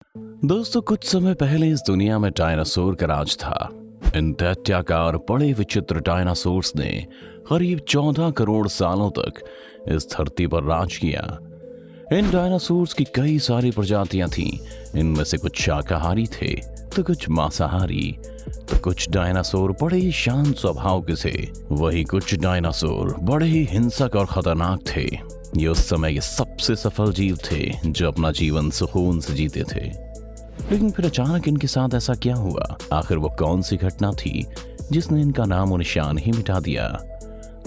दोस्तों, कुछ समय पहले इस दुनिया में डायनासोर का राज था। इन दैत्याकार बड़े विचित्र डायनासोर्स ने करीब 14 करोड़ सालों तक इस धरती पर राज किया। इन डायनासोर्स की कई सारी प्रजातियां थीं। इनमें से कुछ शाकाहारी थे तो कुछ मांसाहारी, तो कुछ डायनासोर बड़े ही शांत स्वभाव के थे, वही कुछ डायनासोर बड़े ही हिंसक और खतरनाक थे। ये उस समय के सबसे सफल जीव थे जो अपना जीवन सुकून से जीते थे। लेकिन फिर अचानक इनके साथ ऐसा क्या हुआ? आखिर वो कौन सी घटना थी जिसने इनका नामो निशान ही मिटा दिया?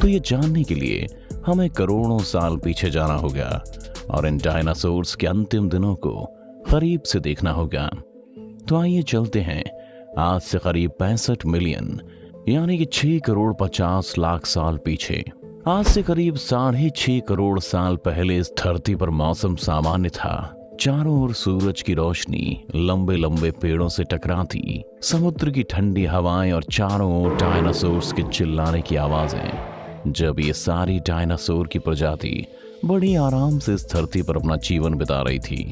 तो ये जानने के लिए हमें करोड़ों साल पीछे जाना होगा और इन डायनासोर्स के अंतिम दिनों को करीब से देखना होगा। तो आइए चलते हैं आज से करीब 65 मिलियन यानी कि 6 करोड़ 50 लाख साल पीछे। आज से करीब 6.5 करोड़ साल पहले इस धरती पर मौसम सामान्य था। चारों ओर सूरज की रोशनी लंबे लंबे पेड़ों से टकराती, समुद्र की ठंडी हवाएं और चारों ओर डायनासोर्स के चिल्लाने की आवाजें। जब ये सारी डायनासोर की प्रजाति बड़ी आराम से इस धरती पर अपना जीवन बिता रही थी,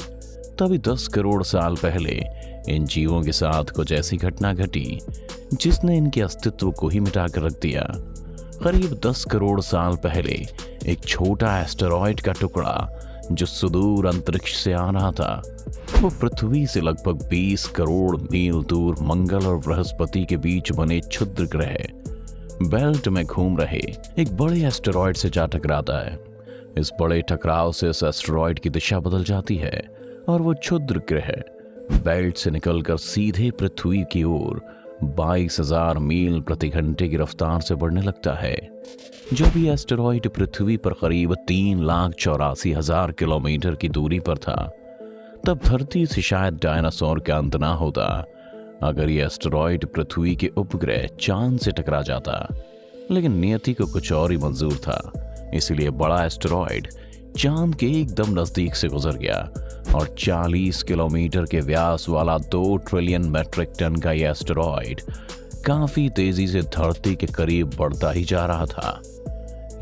तभी 10 करोड़ साल पहले इन जीवों के साथ कुछ ऐसी घटना घटी जिसने इनके अस्तित्व को ही मिटाकर रख दिया। करीब 10 करोड़ साल पहले एक छोटा एस्टेरॉयड का टुकड़ा जो सुदूर अंतरिक्ष से आ रहा था, वो पृथ्वी से लगभग 20 करोड़ मील दूर मंगल और बृहस्पति के बीच बने क्षुद्र ग्रह बेल्ट में घूम रहे एक बड़े एस्टेरॉयड से जा टकराता है। इस बड़े टकराव से इस एस्टेरॉयड की दिशा बदल जाती है और वो क्षुद्र ग्रह बेल्ट से निकलकर सीधे पृथ्वी की ओर 22,000 मील प्रति घंटे की रफ्तार से बढ़ने लगता है। जब ये एस्टेरॉयड पृथ्वी पर करीब 3,84,000 किलोमीटर की दूरी पर था, तब धरती से शायद डायनासोर का अंत ना होता अगर ये एस्टेरॉयड पृथ्वी के उपग्रह चांद से टकरा जाता। लेकिन नियति को कुछ और ही मंजूर था, इसलिए बड़ा एस्टेरॉयड चांद के एकदम नजदीक से गुजर गया और 40 किलोमीटर के व्यास वाला 2 ट्रिलियन मेट्रिक टन का यह एस्टेरॉयड काफी तेजी से धरती के करीब बढ़ता ही जा रहा था।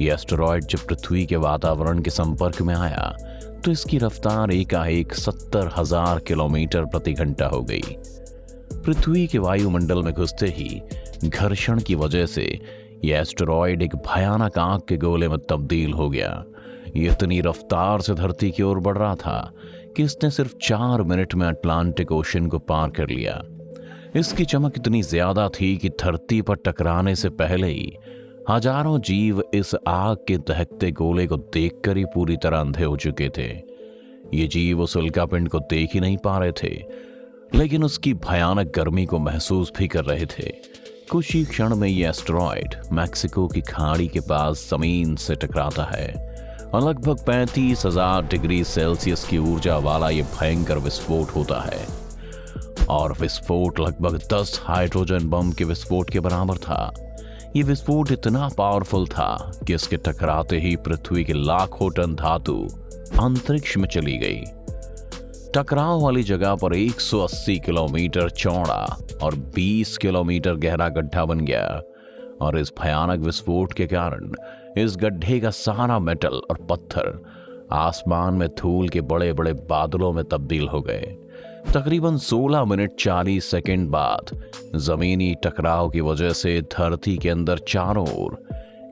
यह एस्टेरॉयड जब पृथ्वी के वातावरण के संपर्क में आया तो इसकी रफ्तार एकाएक 70,000 किलोमीटर प्रति घंटा हो गई। पृथ्वी के वायुमंडल में घुसते ही घर्षण की वजह से यह एस्टेरॉयड एक भयानक आग के गोले में तब्दील हो गया। ये इतनी रफ्तार से धरती की ओर बढ़ रहा था कि इसने सिर्फ 4 मिनट में अटलांटिक ओशन को पार कर लिया। इसकी चमक इतनी ज्यादा थी कि धरती पर टकराने से पहले ही हजारों जीव इस आग के दहकते गोले को देखकर ही पूरी तरह अंधे हो चुके थे। ये जीव उस उल्कापिंड को देख ही नहीं पा रहे थे, लेकिन उसकी भयानक गर्मी को महसूस भी कर रहे थे। कुछ ही क्षण में ये एस्टेरॉयड मैक्सिको की खाड़ी के पास जमीन से टकराता है और लगभग 35,000 डिग्री सेल्सियस की ऊर्जा वाला ये भयंकर विस्फोट होता है। और विस्फोट लगभग 10 हाइड्रोजन बम के विस्फोट के बराबर था। ये विस्फोट इतना पावरफुल था कि इसके टकराते ही पृथ्वी के लाखों टन धातु अंतरिक्ष में चली गई। टकराव वाली जगह पर 180 किलोमीटर चौड़ा और 20 किलोमीटर गहरा गड्ढा बन गया और इस भयानक विस्फोट के कारण इस गड्ढे का सारा मेटल और पत्थर आसमान में धूल के बड़े बड़े बादलों में तब्दील हो गए। तकरीबन 16 मिनट 40 सेकंड बाद जमीनी टकराव की वजह से धरती के अंदर चारों ओर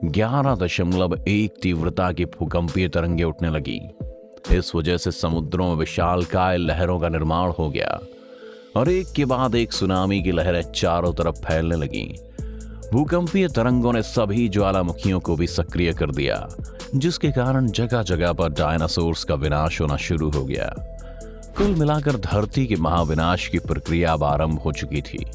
11.1 तीव्रता की भूकंपीय तरंगें उठने लगी। इस वजह से समुद्रों में विशालकाय लहरों का निर्माण हो गया और एक के बाद एक सुनामी की लहरें चारों तरफ फैलने लगीं। भूकंपीय तरंगों ने सभी ज्वालामुखियों को भी सक्रिय कर दिया, जिसके कारण जगह जगह पर डायनासोर्स का विनाश होना शुरू हो गया। कुल मिलाकर धरती के महाविनाश की प्रक्रिया अब आरंभ हो चुकी थी।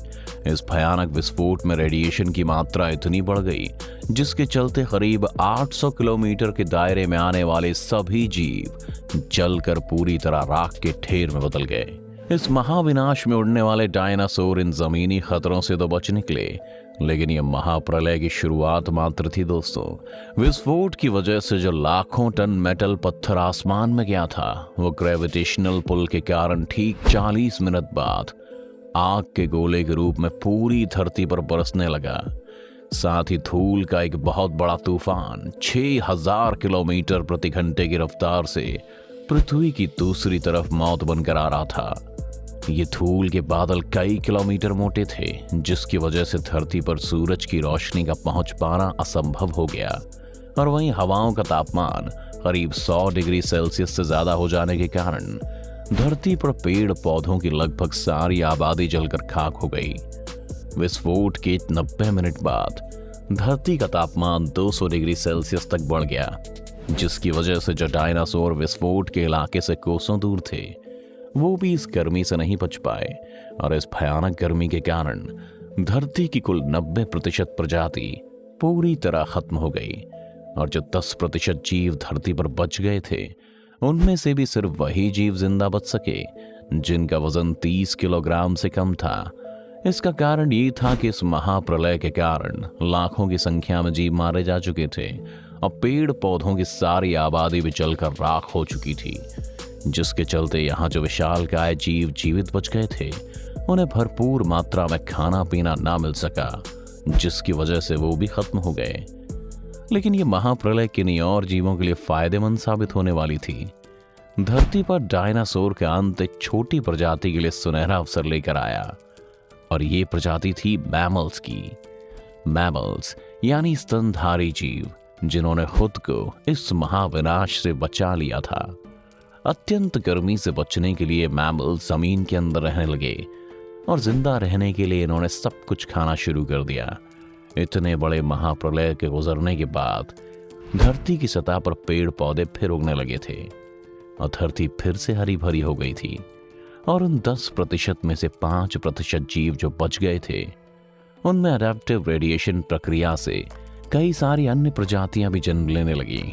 इस भयानक विस्फोट में रेडिएशन की मात्रा इतनी बढ़ गई जिसके चलते करीब 800 किलोमीटर के दायरे में आने वाले सभी जीव जलकर पूरी तरह राख के ढेर में बदल गए। इस महाविनाश में उड़ने वाले डायनासोर इन जमीनी खतरों से तो बच निकले, लेकिन यह महाप्रलय की शुरुआत मात्र थी दोस्तों। विस्फोट की वजह से जो लाखों टन मेटल पत्थर आसमान में गया था, वो ग्रेविटेशनल पुल के कारण ठीक 40 मिनट बाद आग के गोले के रूप में पूरी धरती पर बरसने लगा। साथ ही धूल का एक बहुत बड़ा तूफान 6,000 किलोमीटर प्रति घंटे की रफ्तार से पृथ्वी की दूसरी तरफ मौत बनकर आ रहा था। ये धूल के बादल कई किलोमीटर मोटे थे, जिसकी वजह से धरती पर सूरज की रोशनी का पहुंच पाना असंभव हो गया। और वहीं हवाओं का तापमान करीब 100 डिग्री सेल्सियस से ज्यादा हो जाने के कारण धरती पर पेड़ पौधों की लगभग सारी आबादी जलकर खाक हो गई। विस्फोट के 90 मिनट बाद धरती का तापमान 200 डिग्री सेल्सियस तक बढ़ गया, जिसकी वजह से जो डायनासोर विस्फोट के इलाके से कोसों दूर थे वो भी इस गर्मी से नहीं बच पाए। और इस भयानक गर्मी के कारण धरती की कुल 90% प्रजाति पूरी तरह खत्म हो गई। और जो 10% जीव धरती पर बच गए थे, उनमें से भी सिर्फ वही जीव जिंदा बच सके जिनका वजन 30 किलोग्राम से कम था। इसका कारण ये था कि इस महाप्रलय के कारण लाखों की संख्या में जीव मारे जा चुके थे और पेड़ पौधों की सारी आबादी भी जलकर राख हो चुकी थी, जिसके चलते यहाँ जो विशालकाय जीव जीवित बच गए थे उन्हें भरपूर मात्रा में खाना पीना ना मिल सका, जिसकी वजह से वो भी खत्म हो गए। लेकिन ये महाप्रलय किन्हीं और जीवों के लिए फायदेमंद साबित होने वाली थी। धरती पर डायनासोर का अंत एक छोटी प्रजाति के लिए सुनहरा अवसर लेकर आया, और ये प्रजाति थी मैमल्स की। मैमल्स यानी स्तनधारी जीव, जिन्होंने खुद को इस महाविनाश से बचा लिया था। अत्यंत गर्मी से बचने के लिए मैमल जमीन के अंदर रहने लगे और जिंदा रहने के लिए इन्होंने सब कुछ खाना शुरू कर दिया। इतने बड़े महाप्रलय के गुजरने के बाद धरती की सतह पर पेड़ पौधे फिर उगने लगे थे और धरती फिर से हरी भरी हो गई थी। और उन 10% में से 5% जीव जो बच गए थे, उनमें अडैप्टिव रेडिएशन प्रक्रिया से कई सारी अन्य प्रजातियां भी जन्म लेने लगी।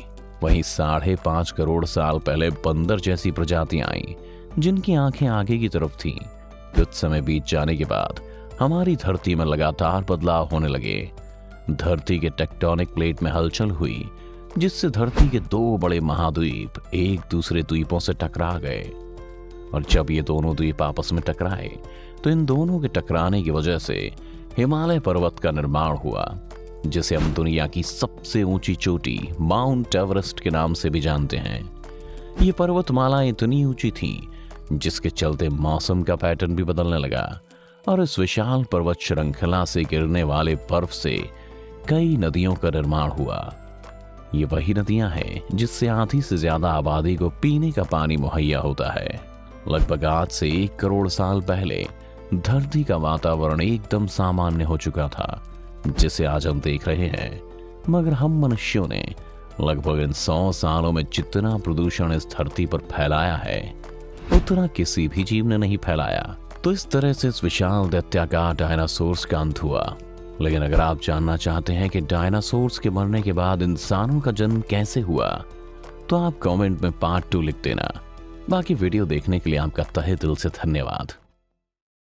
वहीं 5.5 करोड़ साल पहले बंदर जैसी प्रजातियां आई, जिनकी आंखें आगे की तरफ थीं। कुछ समय बीत जाने के बाद हमारी धरती में लगातार बदलाव होने लगे। धरती के टेक्टोनिक प्लेट में हलचल हुई, जिससे धरती के 2 बड़े महाद्वीप एक दूसरे द्वीपों से टकरा गए। और जब ये दोनों द्वीप आपस में टकराए तो इन दोनों के टकराने की वजह से हिमालय पर्वत का निर्माण हुआ, जिसे हम दुनिया की सबसे ऊंची चोटी माउंट एवरेस्ट के नाम से भी जानते हैं। ये पर्वतमाला इतनी ऊंची थी जिसके चलते मौसम का पैटर्न भी बदलने लगा, और इस विशाल पर्वत श्रृंखला से गिरने वाले बर्फ से कई नदियों का निर्माण हुआ। ये वही नदियां हैं जिससे आधी से ज्यादा आबादी को पीने का पानी मुहैया होता है। लगभग आज से 1 करोड़ साल पहले धरती का वातावरण एकदम सामान्य हो चुका था, जिसे आज हम देख रहे हैं। मगर हम मनुष्यों ने लगभग इन 100 सालों में जितना प्रदूषण इस धरती पर फैलाया है, उतना किसी भी जीव ने नहीं फैलाया। तो इस तरह से इस विशाल दैत्याकार डायनासोर्स का अंत हुआ। लेकिन अगर आप जानना चाहते हैं कि डायनासोर्स के मरने के बाद इंसानों का जन्म कैसे हुआ, तो आप कमेंट में पार्ट 2 लिख देना। बाकी वीडियो देखने के लिए आपका तहे दिल से धन्यवाद।